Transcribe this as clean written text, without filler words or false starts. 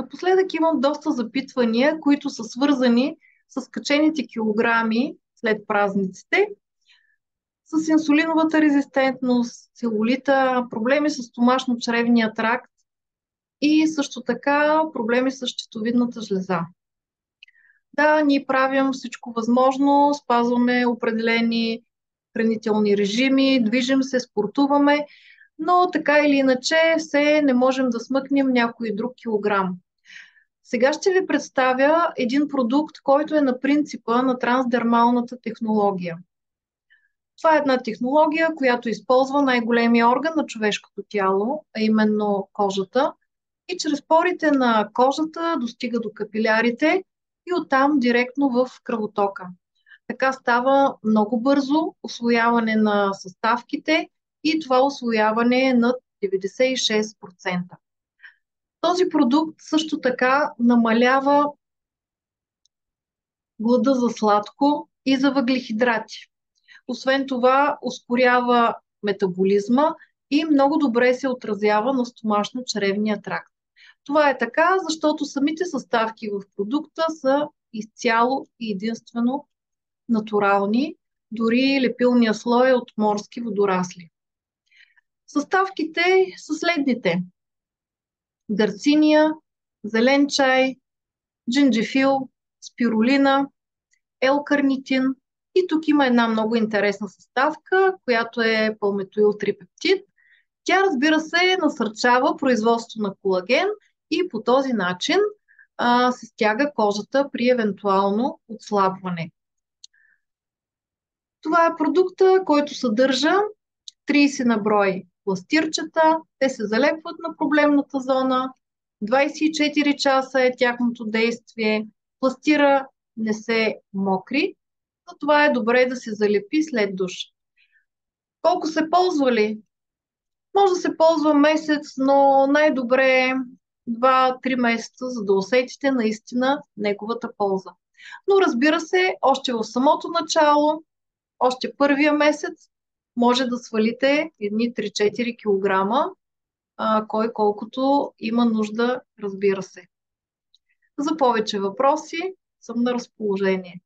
Напоследък имам доста запитвания, които са свързани с качените килограми след празниците, с инсулиновата резистентност, целулита, проблеми с стомашно-чревния тракт и също така проблеми с щитовидната жлеза. Да, ние правим всичко възможно, спазваме определени хранителни режими, движим се, спортуваме, но така или иначе все не можем да смъкнем някой друг килограм. Сега ще ви представя един продукт, който е на принципа на трансдермалната технология. Това е една технология, която използва най-големия орган на човешкото тяло, а именно кожата, и чрез порите на кожата достига до капилярите и оттам директно в кръвотока. Така става много бързо усвояване на съставките и това усвояване е над 96%. Този продукт също така намалява глада за сладко и за въглехидрати. Освен това, ускорява метаболизма и много добре се отразява на стомашно-чревния тракт. Това е така, защото самите съставки в продукта са изцяло и единствено натурални, дори лепилния слой е от морски водорасли. Съставките са следните: гърциния, зелен чай, джинджифил, спирулина, L-карнитин. И тук има една много интересна съставка, която е палмитоил-трипептид. Тя, разбира се, насърчава производство на колаген и по този начин се стяга кожата при евентуално отслабване. Това е продукта, който съдържа 30 на брой пластирчета. Те се залепват на проблемната зона. 24 часа е тяхното действие. Пластира не се мокри, но това е добре да се залепи след душ. Колко се ползвали? Може да се ползва месец, но най-добре 2-3 месеца, за да усетите наистина неговата полза. Но разбира се, още в самото начало, още първия месец, може да свалите едни 3-4 килограма, кой колкото има нужда, разбира се. За повече въпроси съм на разположение.